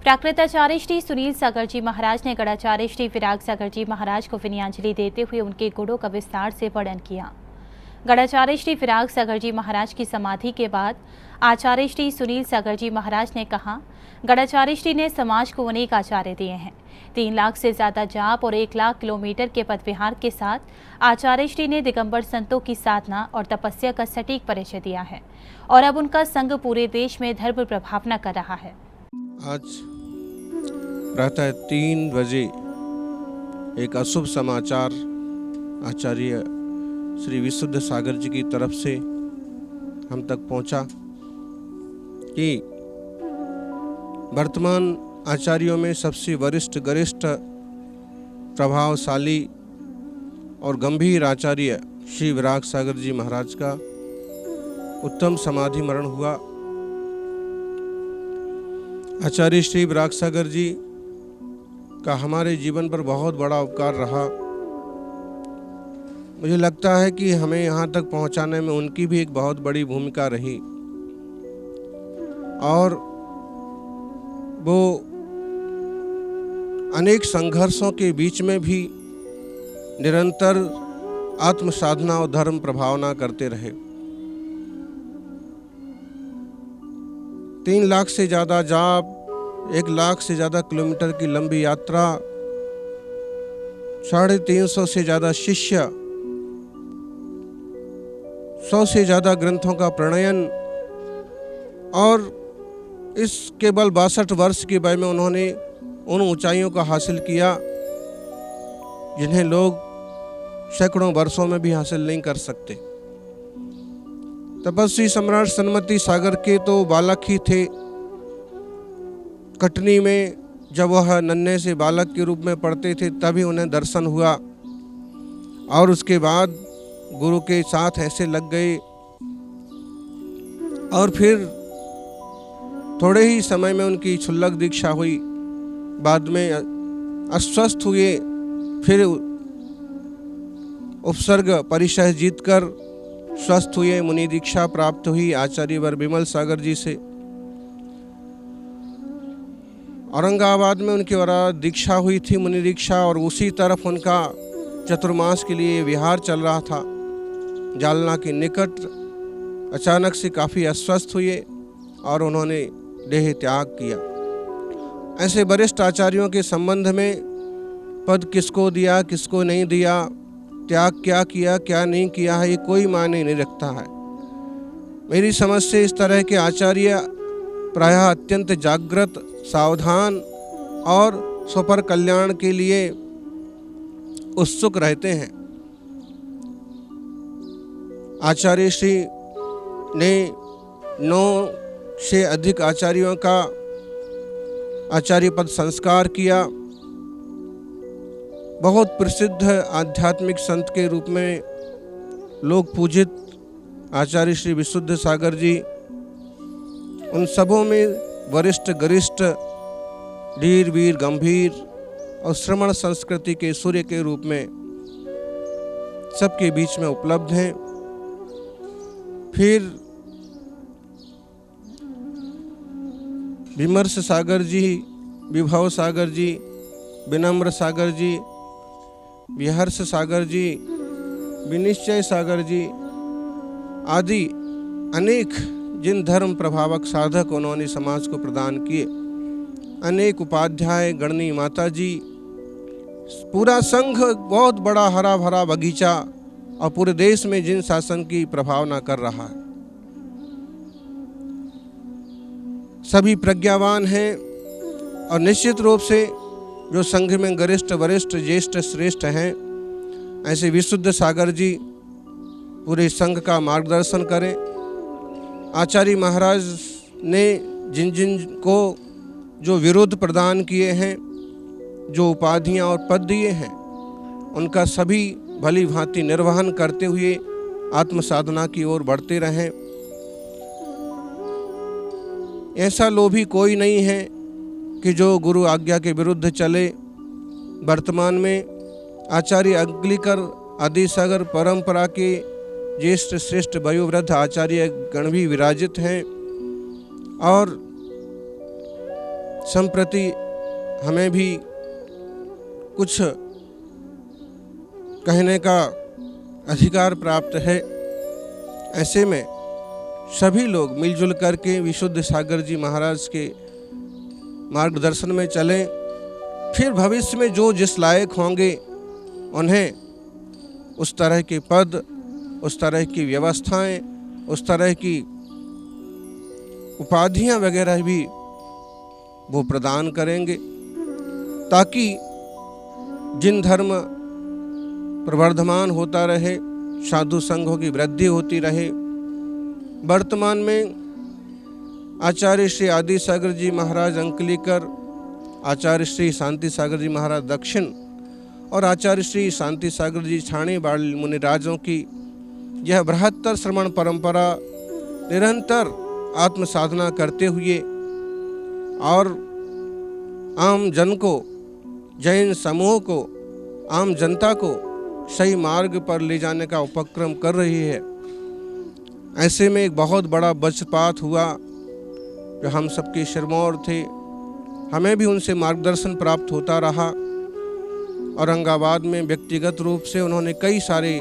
प्राकृताचार्य श्री सुनील सागर जी महाराज ने गढ़ाचार्य श्री विराग सागर जी महाराज को विनयाजलि देते हुए उनके गुणों का विस्तार से वर्णन किया। गढ़ाचार्य श्री विराग सागर जी महाराज की समाधि के बाद आचार्य श्री सुनील सागर जी महाराज ने कहा, गढ़ाचार्य श्री ने समाज को अनेक आचार्य दिए हैं। 3 लाख से ज्यादा जाप और 1 लाख किलोमीटर के पदविहार के साथ आचार्य श्री ने दिगंबर संतों की साधना और तपस्या का सटीक परिचय दिया है और अब उनका संग पूरे देश में धर्म प्रभावना कर रहा है। आज प्रातः 3 बजे एक अशुभ समाचार आचार्य श्री विशुद्ध सागर जी की तरफ से हम तक पहुंचा कि वर्तमान आचार्यों में सबसे वरिष्ठ गरिष्ठ प्रभावशाली और गंभीर आचार्य श्री विराग सागर जी महाराज का उत्तम समाधि मरण हुआ। आचार्य श्री विराग सागर जी का हमारे जीवन पर बहुत बड़ा उपकार रहा। मुझे लगता है कि हमें यहाँ तक पहुँचाने में उनकी भी एक बहुत बड़ी भूमिका रही और वो अनेक संघर्षों के बीच में भी निरंतर आत्म साधना और धर्म प्रभावना करते रहे। 3 लाख से ज़्यादा जाप, 1 लाख से ज़्यादा किलोमीटर की लंबी यात्रा, 350 से ज़्यादा शिष्य, 100 से ज़्यादा ग्रंथों का प्रणयन और इस केवल 62 वर्ष की वय में उन्होंने उन ऊंचाइयों का हासिल किया जिन्हें लोग सैकड़ों वर्षों में भी हासिल नहीं कर सकते। तपस्वी सम्राट सन्मति सागर के तो बालक ही थे। कटनी में जब वह नन्हे से बालक के रूप में पढ़ते थे तभी उन्हें दर्शन हुआ और उसके बाद गुरु के साथ ऐसे लग गए और फिर थोड़े ही समय में उनकी क्षुल्लक दीक्षा हुई। बाद में अस्वस्थ हुए, फिर उपसर्ग परिचय जीतकर स्वस्थ हुए। मुनि दीक्षा प्राप्त हुई आचार्य वर विमल सागर जी से। औरंगाबाद में उनकी दीक्षा हुई थी, मुनि दीक्षा, और उसी तरफ उनका चतुर्मास के लिए विहार चल रहा था। जालना के निकट अचानक से काफ़ी अस्वस्थ हुए और उन्होंने देह त्याग किया। ऐसे वरिष्ठ आचार्यों के संबंध में पद किसको दिया, किसको नहीं दिया, त्याग क्या किया, क्या नहीं किया है, ये कोई मायने नहीं रखता है। मेरी समझ से इस तरह के आचार्य प्रायः अत्यंत जागृत, सावधान और स्वपर कल्याण के लिए उत्सुक रहते हैं। आचार्य श्री ने 9 से अधिक आचार्यों का आचार्य पद संस्कार किया। बहुत प्रसिद्ध आध्यात्मिक संत के रूप में लोग पूजित आचार्य श्री विशुद्ध सागर जी उन सबों में वरिष्ठ गरिष्ठ, धीर वीर गंभीर और श्रमण संस्कृति के सूर्य के रूप में सबके बीच में उपलब्ध हैं। फिर विमर्श सागर जी, विभव सागर जी, विनम्र सागर जी, विहर्ष सागर जी, विनिश्चय सागर जी आदि अनेक जिन धर्म प्रभावक साधक उन्होंने समाज को प्रदान किए, अनेक उपाध्याय, गणनी माता जी, पूरा संघ बहुत बड़ा हरा भरा बगीचा और पूरे देश में जिन शासन की प्रभावना कर रहा है। सभी प्रज्ञावान हैं और निश्चित रूप से जो संघ में गरिष्ठ, वरिष्ठ, ज्येष्ठ, श्रेष्ठ हैं, ऐसे विशुद्ध सागर जी पूरे संघ का मार्गदर्शन करें। आचार्य महाराज ने जिन जिन को जो विरोध प्रदान किए हैं, जो उपाधियां और पद दिए हैं, उनका सभी भली भांति निर्वहन करते हुए आत्म साधना की ओर बढ़ते रहें। ऐसा लोभी कोई नहीं है कि जो गुरु आज्ञा के विरुद्ध चले। वर्तमान में आचार्य अग्लिकर आदिसागर परंपरा के ज्येष्ठ श्रेष्ठ वयोवृद्ध आचार्य गण भी विराजित हैं और संप्रति हमें भी कुछ कहने का अधिकार प्राप्त है। ऐसे में सभी लोग मिलजुल करके विशुद्ध सागर जी महाराज के मार्गदर्शन में चलें। फिर भविष्य में जो जिस लायक होंगे उन्हें उस तरह के पद, उस तरह की व्यवस्थाएं, उस तरह की उपाधियां वगैरह भी वो प्रदान करेंगे, ताकि जिन धर्म प्रवर्धमान होता रहे, साधु संघों की वृद्धि होती रहे। वर्तमान में आचार्य श्री आदि सागर जी महाराज अंकलीकर, आचार्य श्री शांति सागर जी महाराज दक्षिण और आचार्य श्री शांति सागर जी छाणी बाल मुनिराजों की यह बृहत्तर श्रमण परंपरा निरंतर आत्म साधना करते हुए और आम जन को, जैन समूह को, आम जनता को सही मार्ग पर ले जाने का उपक्रम कर रही है। ऐसे में एक बहुत बड़ा वज्रपात हुआ जो हम सबके सिरमौर थे। हमें भी उनसे मार्गदर्शन प्राप्त होता रहा। औरंगाबाद में व्यक्तिगत रूप से उन्होंने कई सारे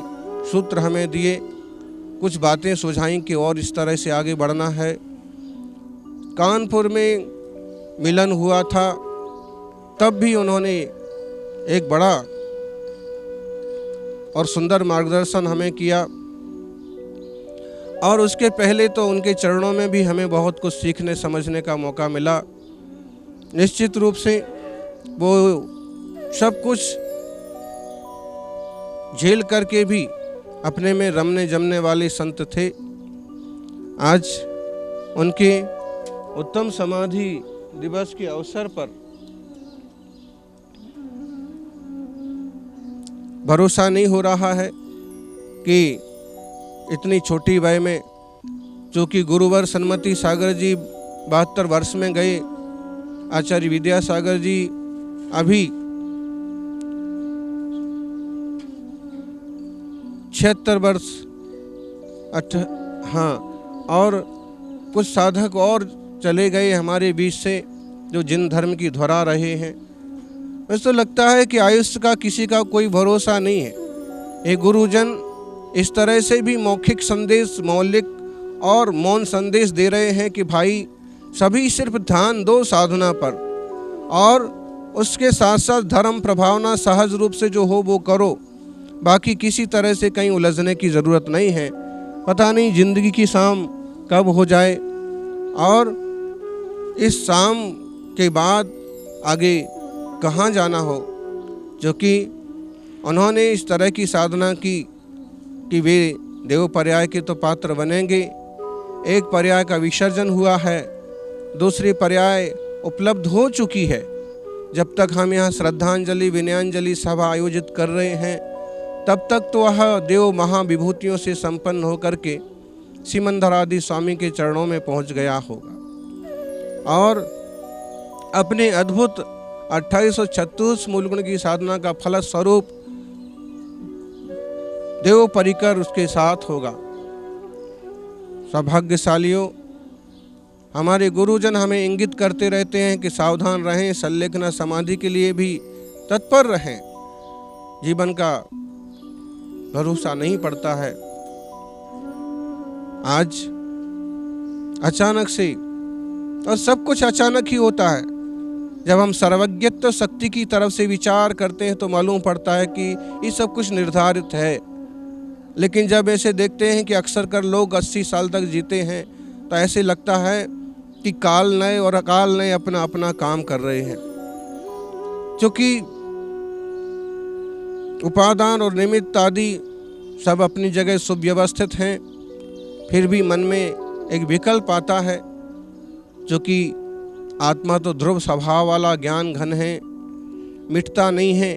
सूत्र हमें दिए, कुछ बातें सुझाई कि और इस तरह से आगे बढ़ना है। कानपुर में मिलन हुआ था, तब भी उन्होंने एक बड़ा और सुंदर मार्गदर्शन हमें किया। और उसके पहले तो उनके चरणों में भी हमें बहुत कुछ सीखने समझने का मौका मिला। निश्चित रूप से वो सब कुछ झेल करके भी अपने में रमने जमने वाले संत थे। आज उनके उत्तम समाधि दिवस के अवसर पर भरोसा नहीं हो रहा है कि इतनी छोटी वय में, जो कि गुरुवर सन्मति सागर जी 72 वर्ष में गए, आचार्य विद्यासागर जी अभी 76 वर्ष और कुछ साधक और चले गए हमारे बीच से जो जिन धर्म की धुरा रहे हैं। वैसे तो लगता है कि आयुष्य का किसी का कोई भरोसा नहीं है। ये गुरुजन इस तरह से भी मौखिक संदेश, मौलिक और मौन संदेश दे रहे हैं कि भाई सभी सिर्फ ध्यान दो साधना पर, और उसके साथ साथ धर्म प्रभावना सहज रूप से जो हो वो करो, बाकी किसी तरह से कहीं उलझने की ज़रूरत नहीं है। पता नहीं जिंदगी की शाम कब हो जाए और इस शाम के बाद आगे कहाँ जाना हो। जो कि उन्होंने इस तरह की साधना की कि वे देव पर्याय के तो पात्र बनेंगे। एक पर्याय का विसर्जन हुआ है, दूसरी पर्याय उपलब्ध हो चुकी है। जब तक हम यहाँ श्रद्धांजलि विनयांजलि सभा आयोजित कर रहे हैं, तब तक तो वह देव महाविभूतियों से संपन्न होकर के सिमंदर आदि स्वामी के चरणों में पहुँच गया होगा और अपने अद्भुत 2836 मूलगुण की साधना का फल स्वरूप देव परिकर उसके साथ होगा। सौभाग्यशालियों, हमारे गुरुजन हमें इंगित करते रहते हैं कि सावधान रहें, संलेखना समाधि के लिए भी तत्पर रहें। जीवन का भरोसा नहीं पड़ता है। आज अचानक से, और सब कुछ अचानक ही होता है। जब हम सर्वज्ञत्व शक्ति की तरफ से विचार करते हैं तो मालूम पड़ता है कि ये सब कुछ निर्धारित है। लेकिन जब ऐसे देखते हैं कि अक्सर कर लोग 80 साल तक जीते हैं, तो ऐसे लगता है कि काल नए और अकाल नए अपना अपना काम कर रहे हैं। क्योंकि उपादान और निमित्त आदि सब अपनी जगह सुव्यवस्थित हैं, फिर भी मन में एक विकल्प आता है। जो कि आत्मा तो ध्रुव स्वभाव वाला ज्ञान घन है, मिटता नहीं है,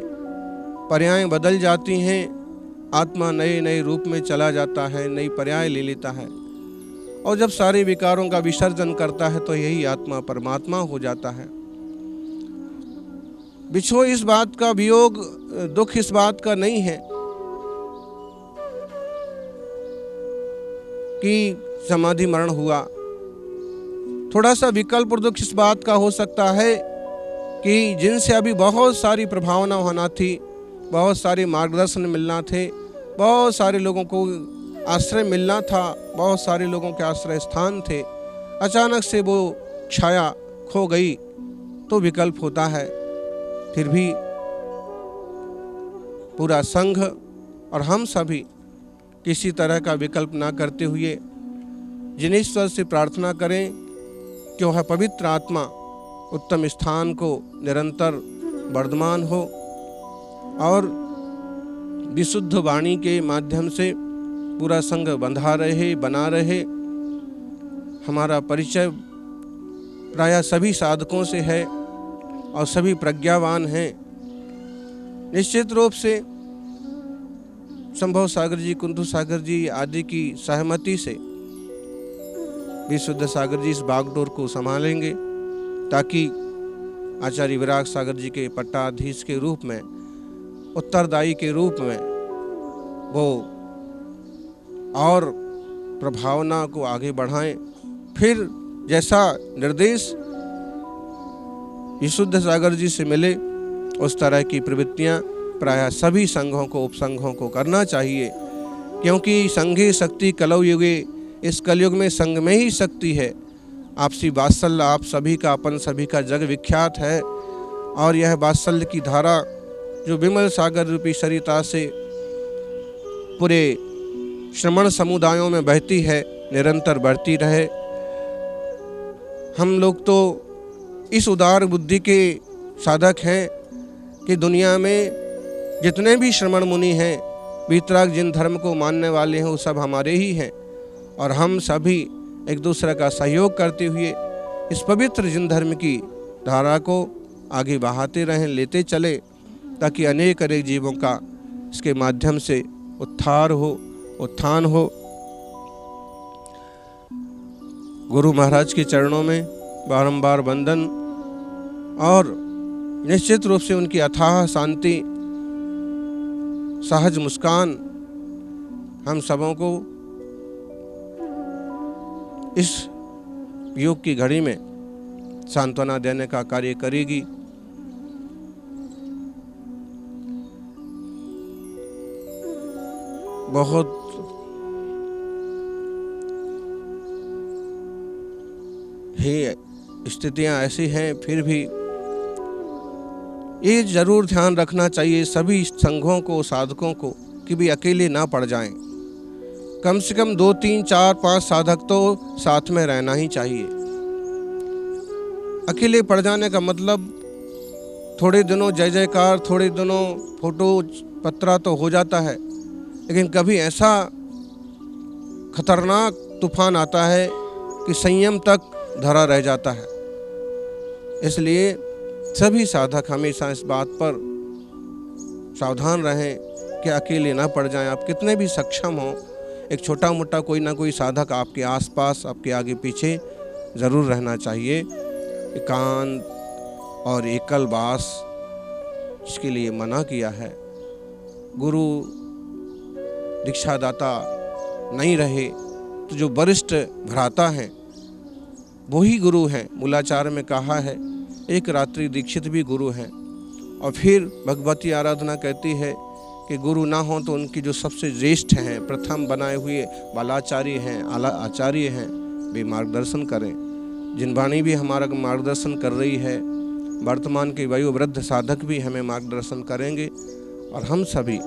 पर्याय बदल जाती हैं, आत्मा नए नए रूप में चला जाता है, नई पर्याय ले लेता है। और जब सारे विकारों का विसर्जन करता है तो यही आत्मा परमात्मा हो जाता है। बिछो इस बात का, वियोग दुख इस बात का नहीं है कि समाधि मरण हुआ थोड़ा सा विकल्प और दुख इस बात का हो सकता है कि जिनसे अभी बहुत सारी प्रभावना होना थी, बहुत सारे मार्गदर्शन मिलना थे, बहुत सारे लोगों को आश्रय मिलना था, बहुत सारे लोगों के आश्रय स्थान थे, अचानक से वो छाया खो गई तो विकल्प होता है। फिर भी पूरा संघ और हम सभी किसी तरह का विकल्प ना करते हुए जिनेश्वर से प्रार्थना करें कि वह पवित्र आत्मा उत्तम स्थान को निरंतर वर्धमान हो और विशुद्ध वाणी के माध्यम से पूरा संघ बंधा रहे, बना रहे। हमारा परिचय प्रायः सभी साधकों से है और सभी प्रज्ञावान हैं। निश्चित रूप से संभव सागर जी, कुंतु सागर जी आदि की सहमति से विशुद्ध सागर जी इस बागडोर को संभालेंगे ताकि आचार्य विराग सागर जी के पट्टाधीश के रूप में, उत्तरदायी के रूप में वो और प्रभावना को आगे बढ़ाएं। फिर जैसा निर्देश विशुद्ध सागर जी से मिले उस तरह की प्रवृत्तियां प्रायः सभी संघों को, उपसंघों को करना चाहिए, क्योंकि संघे शक्ति कलौ युगे, इस कलयुग में संघ में ही शक्ति है। आपसी वात्सल्य आप सभी का, अपन सभी का जग विख्यात है और यह वात्सल्य की धारा जो विमल सागर रूपी सरिता से पूरे श्रमण समुदायों में बहती है, निरंतर बढ़ती रहे। हम लोग तो इस उदार बुद्धि के साधक हैं कि दुनिया में जितने भी श्रमण मुनि हैं, वीतराग जिन धर्म को मानने वाले हैं, वो सब हमारे ही हैं और हम सभी एक दूसरे का सहयोग करते हुए इस पवित्र जिन धर्म की धारा को आगे बढ़ाते रहें, लेते चले, ताकि अनेक अनेक जीवों का इसके माध्यम से उत्थान हो। गुरु महाराज के चरणों में बारंबार वंदन और निश्चित रूप से उनकी अथाह शांति, सहज मुस्कान हम सबों को इस योग की घड़ी में सांत्वना देने का कार्य करेगी। बहुत ही स्थितियां ऐसी हैं, फिर भी ये जरूर ध्यान रखना चाहिए सभी संघों को, साधकों को, कि भी अकेले ना पड़ जाएं। कम से कम 2, 3, 4, 5 साधक तो साथ में रहना ही चाहिए। अकेले पड़ जाने का मतलब थोड़े दिनों जय जयकार, थोड़े दिनों फोटो पत्रा तो हो जाता है, लेकिन कभी ऐसा खतरनाक तूफान आता है कि संयम तक धरा रह जाता है। इसलिए सभी साधक हमेशा इस बात पर सावधान रहें कि अकेले ना पड़ जाएं। आप कितने भी सक्षम हो, एक छोटा मोटा कोई ना कोई साधक आपके आसपास, आपके आगे पीछे ज़रूर रहना चाहिए। एकांत और एकल वास इसके लिए मना किया है। गुरु दीक्षादाता नहीं रहे तो जो वरिष्ठ भ्राता हैं वही गुरु हैं। मूलाचार में कहा है एक रात्रि दीक्षित भी गुरु हैं। और फिर भगवती आराधना कहती है कि गुरु ना हो तो उनकी जो सबसे ज्येष्ठ हैं, प्रथम बनाए हुए बालाचार्य हैं, आला आचार्य हैं, वे मार्गदर्शन करें। जिनवाणी भी हमारा मार्गदर्शन कर रही है, वर्तमान के वयोवृद्ध साधक भी हमें मार्गदर्शन करेंगे और हम सभी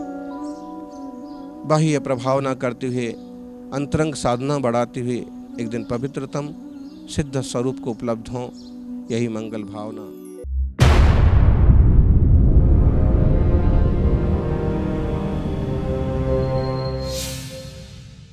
बाह्य प्रभावना करते हुए, अंतरंग साधना बढ़ाते हुए एक दिन पवित्रतम सिद्ध स्वरूप को उपलब्ध हों, यही मंगल भावना।